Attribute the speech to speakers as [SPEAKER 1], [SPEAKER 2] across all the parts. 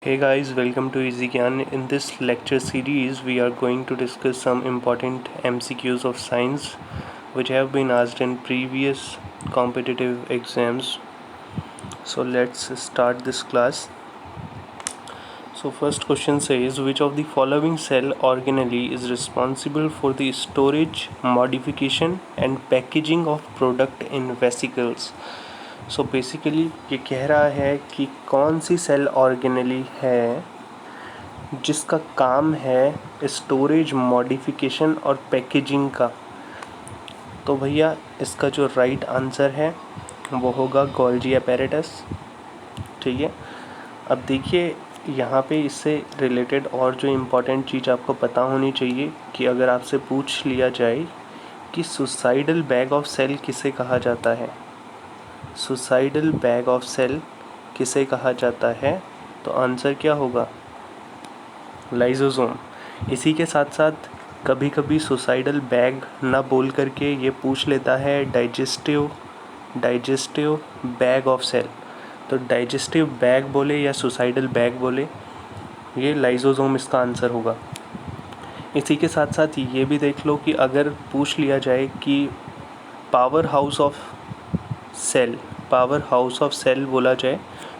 [SPEAKER 1] Hey guys, welcome to Easy Gyan. In this lecture series, we are going to discuss some important MCQs of science which have been asked in previous competitive exams. So let's start this class. So first question says, which of the following cell organelle is responsible for the storage, modification and packaging of product in vesicles? So basically ये कह रहा है कि कौन सी cell organelle है जिसका काम है स्टोरेज, मॉडिफिकेशन और पैकेजिंग का। तो भैया इसका जो राइट आंसर है वो होगा गोल्जी अपैरेटस। ठीक है, अब देखिए यहाँ पे इससे रिलेटेड और जो इम्पोर्टेंट चीज़ आपको पता होनी चाहिए कि अगर आपसे पूछ लिया जाए कि सुसाइडल बैग ऑफ सेल किसे कहा जाता है, सुसाइडल बैग ऑफ सेल किसे कहा जाता है, तो आंसर क्या होगा? लाइसोसोम। इसी के साथ साथ कभी कभी सुसाइडल बैग ना बोल करके ये पूछ लेता है डाइजेस्टिव बैग ऑफ सेल। तो डाइजेस्टिव बैग बोले या सुसाइडल बैग बोले, ये लाइसोसोम इसका आंसर होगा। इसी के साथ साथ ये भी देख लो कि अगर पूछ लिया जाए कि पावर हाउस ऑफ सेल बोला जाए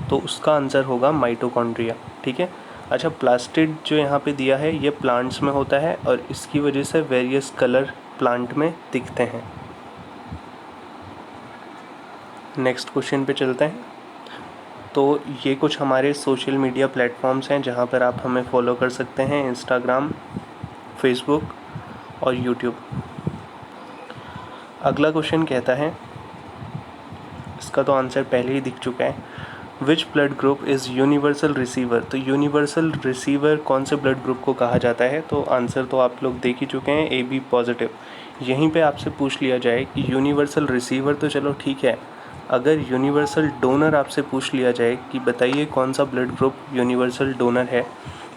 [SPEAKER 1] तो उसका आंसर होगा माइटोकॉन्ड्रिया। ठीक है। अच्छा, प्लास्टिड जो यहाँ पे दिया है ये प्लांट्स में होता है और इसकी वजह से वेरियस कलर प्लांट में दिखते हैं। नेक्स्ट क्वेश्चन पे चलते हैं। तो ये कुछ हमारे सोशल मीडिया प्लेटफॉर्म्स हैं जहाँ पर आप हमें फॉलो कर सकते हैं, इंस्टाग्राम, फेसबुक और यूट्यूब। अगला क्वेश्चन कहता है, इसका तो आंसर पहले ही दिख चुका है, which blood group is universal receiver. तो यूनिवर्सल रिसीवर कौन से ब्लड ग्रुप को कहा जाता है, तो आंसर तो आप लोग देख ही चुके हैं, AB पॉजिटिव। यहीं पे आपसे पूछ लिया जाए कि यूनिवर्सल रिसीवर तो चलो ठीक है, अगर यूनिवर्सल डोनर आपसे पूछ लिया जाए कि बताइए कौन सा ब्लड ग्रुप यूनिवर्सल डोनर है,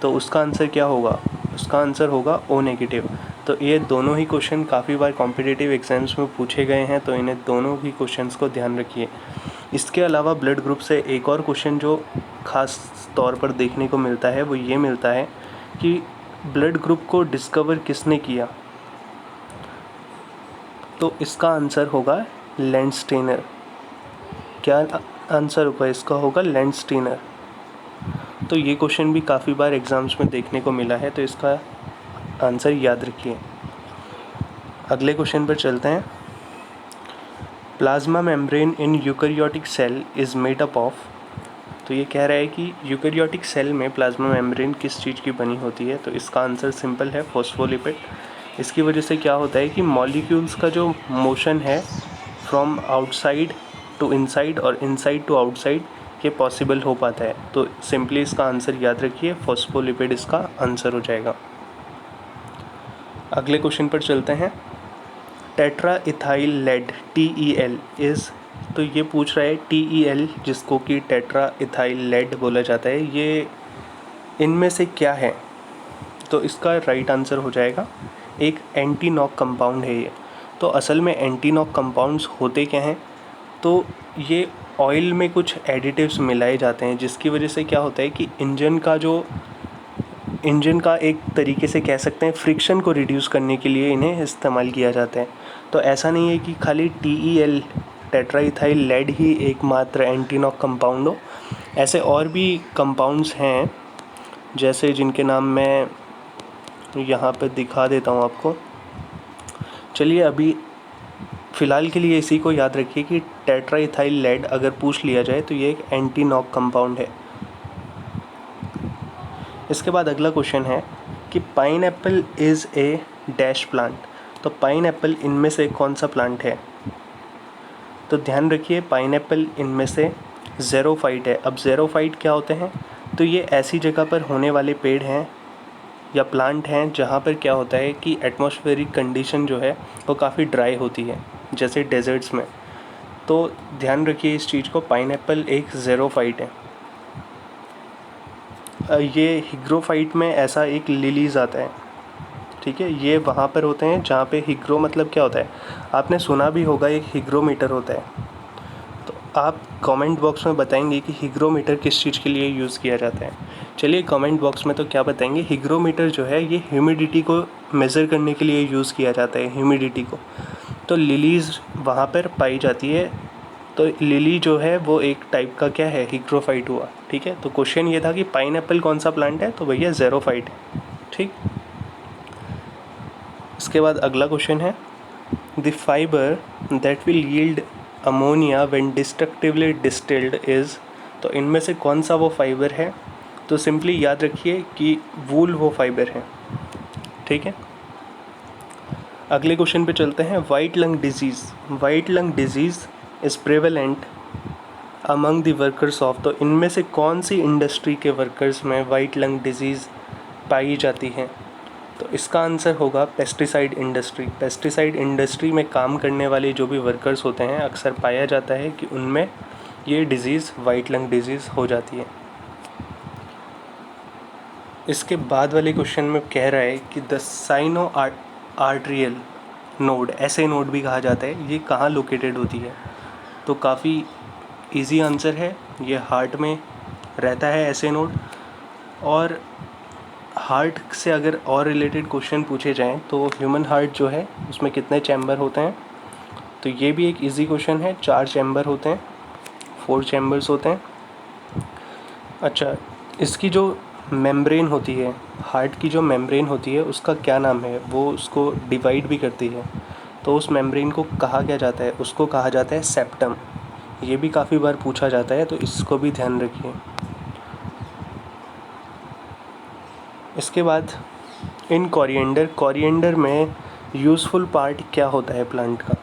[SPEAKER 1] तो उसका आंसर क्या होगा? उसका आंसर होगा O नेगेटिव। तो ये दोनों ही क्वेश्चन काफ़ी बार कॉम्पिटिटिव एग्जाम्स में पूछे गए हैं, तो इन्हें दोनों ही क्वेश्चंस को ध्यान रखिए। इसके अलावा ब्लड ग्रुप से एक और क्वेश्चन जो ख़ास तौर पर देखने को मिलता है वो ये मिलता है कि ब्लड ग्रुप को डिस्कवर किसने किया, तो इसका आंसर होगा लैंडस्टेनर। क्या आंसर होगा इसका? होगा लैंडस्टेनर। तो ये क्वेश्चन भी काफ़ी बार एग्ज़ाम्स में देखने को मिला है, तो इसका आंसर याद रखिए। अगले क्वेश्चन पर चलते हैं। Plasma membrane in eukaryotic cell is made up of. तो ये कह रहा है कि यूकैरियोटिक सेल में प्लाज्मा मेम्ब्रेन किस चीज़ की बनी होती है, तो इसका आंसर सिंपल है, फॉस्फोलिपिड। इसकी वजह से क्या होता है कि मॉलिक्यूल्स का जो मोशन है फ्रॉम आउटसाइड टू इनसाइड और इनसाइड टू आउटसाइड ये पॉसिबल हो पाता है। तो सिंपली इसका आंसर याद रखिए, फॉस्फोलिपिड इसका आंसर हो जाएगा। अगले क्वेश्चन पर चलते हैं। Tetra ethyl lead TEL is, तो ये पूछ रहा है TEL जिसको कि टेट्रा इथाइल लेड बोला जाता है, ये इनमें से क्या है, तो इसका राइट आंसर हो जाएगा एक एंटी नॉक कंपाउंड है ये। तो असल में एंटी नॉक कंपाउंड्स होते क्या हैं, तो ये ऑयल में कुछ एडिटिव्स मिलाए जाते हैं जिसकी वजह से क्या होता है कि इंजन का एक तरीके से कह सकते हैं फ्रिक्शन को रिड्यूस करने के लिए इन्हें इस्तेमाल किया जाता है। तो ऐसा नहीं है कि खाली TEL टेट्राइथाइल लेड ही एकमात्र एंटी नॉक कंपाउंड हो, ऐसे और भी कंपाउंड्स हैं जैसे जिनके नाम मैं यहाँ पे दिखा देता हूँ आपको। चलिए अभी फ़िलहाल के लिए इसी को याद रखिए कि टेट्राइथाइल लेड अगर पूछ लिया जाए तो ये एक एंटी नॉक कंपाउंड है। इसके बाद अगला क्वेश्चन है कि pineapple is a dash plant. तो पाइनएप्पल इनमें से कौन सा प्लांट है, तो ध्यान रखिए पाइनएप्पल इनमें से ज़ेरोफाइट है। अब ज़ेरोफाइट क्या होते हैं, तो ये ऐसी जगह पर होने वाले पेड़ हैं या प्लांट हैं जहाँ पर क्या होता है कि एटमॉस्फेरिक कंडीशन जो है वो काफ़ी ड्राई होती है, जैसे डेजर्ट्स में। तो ध्यान रखिए इस चीज़ को, पाइनएप्पल एक ज़ेरोफाइट है। ये हिग्रोफाइट में ऐसा एक लिलीज़ आता है, ठीक है, ये वहाँ पर होते हैं जहाँ पे हिग्रो मतलब क्या होता है, आपने सुना भी होगा एक हिग्रोमीटर होता है। तो आप कमेंट बॉक्स में बताएंगे कि हिग्रोमीटर किस चीज़ के लिए यूज़ किया जाता है। चलिए कमेंट बॉक्स में तो क्या बताएंगे, हिग्रोमीटर जो है ये ह्यूमिडिटी को मेज़र करने के लिए यूज़ किया जाता है, ह्यूमिडिटी को। तो लिलीज़ वहाँ पर पाई जाती है, तो लिली जो है वो एक टाइप का क्या है, हिग्रोफाइट हुआ। ठीक है, तो क्वेश्चन ये था कि पाइनएप्पल कौन सा प्लांट है, तो भैया ज़ेरोफाइट है। ठीक, इसके बाद अगला क्वेश्चन है, the fibre that will yield ammonia when destructively distilled is. तो इनमें से कौन सा वो फाइबर है, तो सिंपली याद रखिए कि वूल वो फाइबर है। ठीक है, अगले क्वेश्चन पे चलते हैं, white lung disease. White lung disease is prevalent among the workers of. तो इनमें से कौन सी इंडस्ट्री के वर्कर्स में वाइट लंग डिजीज़ पाई जाती है, तो इसका आंसर होगा पेस्टिसाइड इंडस्ट्री। पेस्टिसाइड इंडस्ट्री में काम करने वाले जो भी वर्कर्स होते हैं, अक्सर पाया जाता है कि उनमें ये डिज़ीज़ वाइट लंग डिजीज़ हो जाती है। इसके बाद वाले क्वेश्चन में कह रहा है कि द साइनो आर्ट्रियल नोड, ऐसे नोड भी कहा जाता है, ये कहाँ लोकेटेड होती है, तो काफ़ी इजी आंसर है, ये हार्ट में रहता है ऐसे नोड। और हार्ट से अगर और रिलेटेड क्वेश्चन पूछे जाएं तो ह्यूमन हार्ट जो है उसमें कितने चैम्बर होते हैं, तो ये भी एक इजी क्वेश्चन है, 4 चैम्बर होते हैं, 4 चैम्बर्स होते हैं। अच्छा, इसकी जो मेम्ब्रेन होती है, हार्ट की जो मेम्ब्रेन होती है उसका क्या नाम है, वो उसको डिवाइड भी करती है, तो उस मेम्ब्रेन को कहा क्या जाता है, उसको कहा जाता है सेप्टम। ये भी काफ़ी बार पूछा जाता है, तो इसको भी ध्यान रखिए। इसके बाद इन कोरिएंडर, कोरिएंडर में यूज़फुल पार्ट क्या होता है प्लांट का।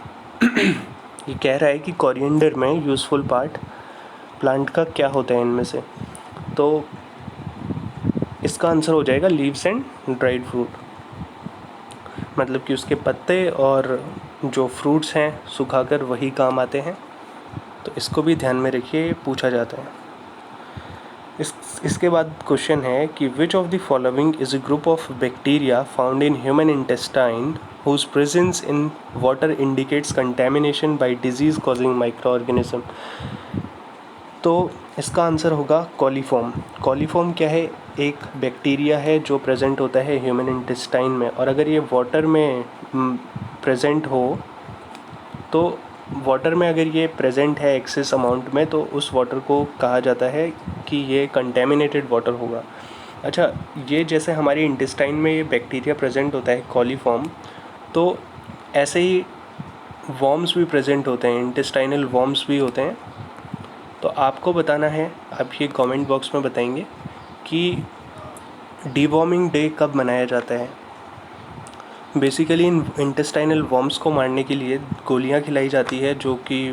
[SPEAKER 1] ये कह रहा है कि कोरिएंडर में यूज़फुल पार्ट प्लांट का क्या होता है इनमें से, तो इसका आंसर हो जाएगा लीव्स एंड ड्राइड फ्रूट। मतलब कि उसके पत्ते और जो फ्रूट्स हैं सुखाकर वही काम आते हैं, तो इसको भी ध्यान में रखिए, पूछा जाता है। इसके बाद क्वेश्चन है कि विच of the following is a group of bacteria found in human intestine whose presence in water indicates contamination by disease causing microorganism। तो इसका आंसर होगा कॉलीफॉर्म। कॉलीफॉर्म क्या है, एक बैक्टीरिया है जो प्रेजेंट होता है ह्यूमन इंटेस्टाइन में, और अगर ये वाटर में प्रेजेंट हो, तो वाटर में अगर ये प्रेजेंट है एक्सेस अमाउंट में, तो उस वाटर को कहा जाता है कि ये कंटेमिनेटेड वाटर होगा। अच्छा, ये जैसे हमारी इंटेस्टाइन में ये बैक्टीरिया प्रेजेंट होता है कॉलीफॉर्म, तो ऐसे ही वॉर्म्स भी प्रेजेंट होते हैं, इंटेस्टाइनल वॉर्म्स भी होते हैं। तो आपको बताना है, आप ये कमेंट बॉक्स में बताएंगे कि डीवॉर्मिंग डे कब मनाया जाता है। बेसिकली इन इंटेस्टाइनल वॉर्म्स को मारने के लिए गोलियां खिलाई जाती है, जो कि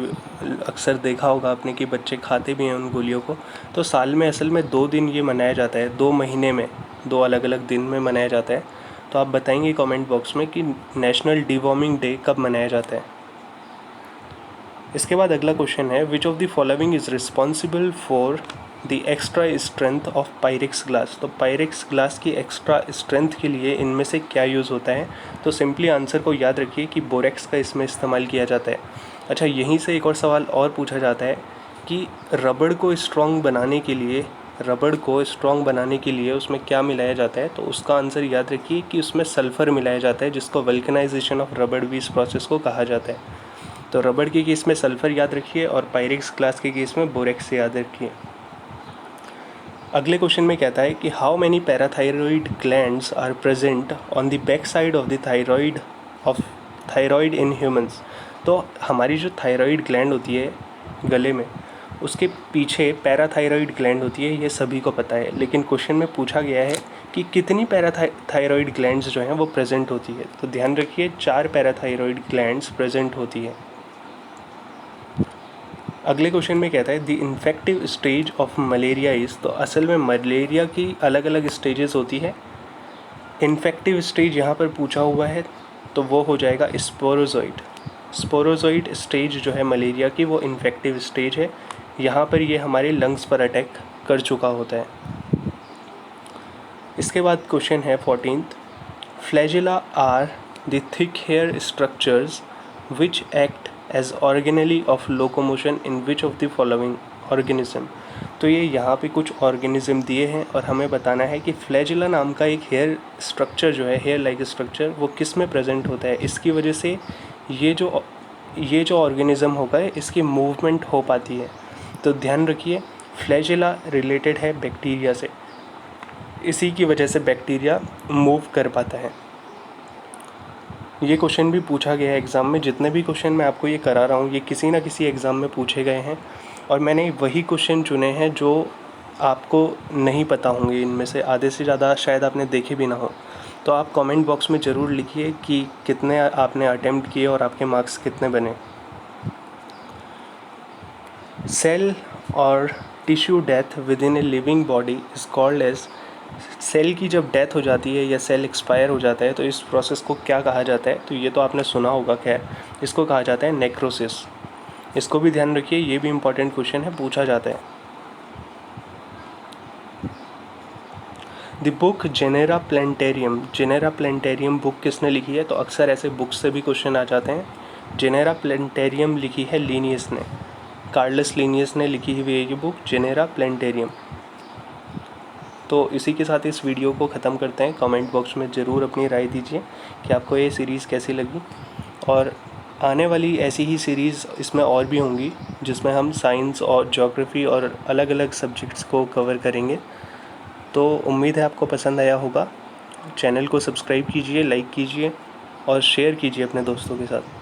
[SPEAKER 1] अक्सर देखा होगा आपने कि बच्चे खाते भी हैं उन गोलियों को। तो साल में असल में 2 दिन ये मनाया जाता है, 2 महीने में 2 अलग अलग दिन में मनाया जाता है। तो आप बताएंगे कमेंट बॉक्स में कि नेशनल डीवॉर्मिंग डे कब मनाया जाता है। इसके बाद अगला क्वेश्चन है, विच of the following is responsible for the extra strength of Pyrex glass. तो पायरेक्स ग्लास की एक्स्ट्रा स्ट्रेंथ के लिए इनमें से क्या यूज़ होता है, तो सिंपली आंसर को याद रखिए कि बोरेक्स का इसमें इस्तेमाल किया जाता है। अच्छा, यहीं से एक और सवाल और पूछा जाता है कि रबड़ को स्ट्रॉन्ग बनाने के लिए उसमें क्या मिलाया जाता है, तो उसका आंसर याद रखिए कि उसमें सल्फ़र मिलाया जाता है, जिसको वल्कनाइजेशन ऑफ रबड़ भी इस प्रोसेस को कहा जाता है। तो रबड़ के केस में सल्फ़र याद रखिए और पायरेक्स ग्लास के केस में बोरेक्स याद रखिए। अगले क्वेश्चन में कहता है कि how many parathyroid glands are present on the back side of the thyroid in humans. तो हमारी जो थायरॉइड ग्लैंड होती है गले में, उसके पीछे पैराथायरॉइड ग्लैंड होती है, ये सभी को पता है, लेकिन क्वेश्चन में पूछा गया है कि कितनी पैराथायरॉइड ग्लैंड्स जो हैं वो प्रेजेंट होती है। तो ध्यान रखिए 4 पैराथायरॉइड ग्लैंड्स प्रेजेंट होती है। अगले क्वेश्चन में कहता है the infective stage of malaria is. तो असल में मलेरिया की अलग अलग स्टेजेस होती है, इन्फेक्टिव स्टेज यहाँ पर पूछा हुआ है, तो वो हो जाएगा स्पोरोजोइट। स्पोरोजोइट स्टेज जो है मलेरिया की, वो इन्फेक्टिव स्टेज है, यहाँ पर ये हमारे लंग्स पर अटैक कर चुका होता है। इसके बाद क्वेश्चन है 14th, flagella are the thick hair structures which act as organelle of locomotion in which of the following organism. तो ये यहाँ पे कुछ ऑर्गेनिज्म दिए हैं और हमें बताना है कि फ्लैजिला नाम का एक हेयर स्ट्रक्चर जो है, हेयर लाइक स्ट्रक्चर, वो किस में प्रेजेंट होता है। इसकी वजह से ये जो ऑर्गेनिज्म होगा इसकी मूवमेंट हो पाती है। तो ध्यान रखिए, फ्लैजिला रिलेटेड है बैक्टीरिया से, इसी की वजह से बैक्टीरिया मूव कर पाता है। ये क्वेश्चन भी पूछा गया है एग्ज़ाम में। जितने भी क्वेश्चन मैं आपको ये करा रहा हूँ ये किसी ना किसी एग्ज़ाम में पूछे गए हैं और मैंने वही क्वेश्चन चुने हैं जो आपको नहीं पता होंगे। इनमें से आधे से ज़्यादा शायद आपने देखे भी ना हो। तो आप कमेंट बॉक्स में ज़रूर लिखिए कि कितने आपने अटेम्प्ट किए और आपके मार्क्स कितने बने। सेल और tissue death within a living body is called as. Cell की जब डेथ हो जाती है या सेल एक्सपायर हो जाता है तो इस प्रोसेस को क्या कहा जाता है। तो ये तो आपने सुना होगा, खैर इसको कहा जाता है नेक्रोसिस। इसको भी ध्यान रखिए, ये भी इम्पॉर्टेंट क्वेश्चन है, पूछा जाता है। द बुक जेनेरा प्लेंटेरियम बुक किसने लिखी है। तो अक्सर ऐसे बुक से भी क्वेश्चन आ जाते हैं। जेनेरा प्लेंटेरियम लिखी है लिनियस ने, कार्लस लिनियस ने लिखी हुई है ये बुक जेनेरा प्लेंटेरियम। तो इसी के साथ इस वीडियो को ख़त्म करते हैं। कमेंट बॉक्स में ज़रूर अपनी राय दीजिए कि आपको ये सीरीज़ कैसी लगी, और आने वाली ऐसी ही सीरीज़ इसमें और भी होंगी जिसमें हम साइंस और ज्योग्राफी और अलग अलग सब्जेक्ट्स को कवर करेंगे। तो उम्मीद है आपको पसंद आया होगा। चैनल को सब्सक्राइब कीजिए, लाइक कीजिए और शेयर कीजिए अपने दोस्तों के साथ।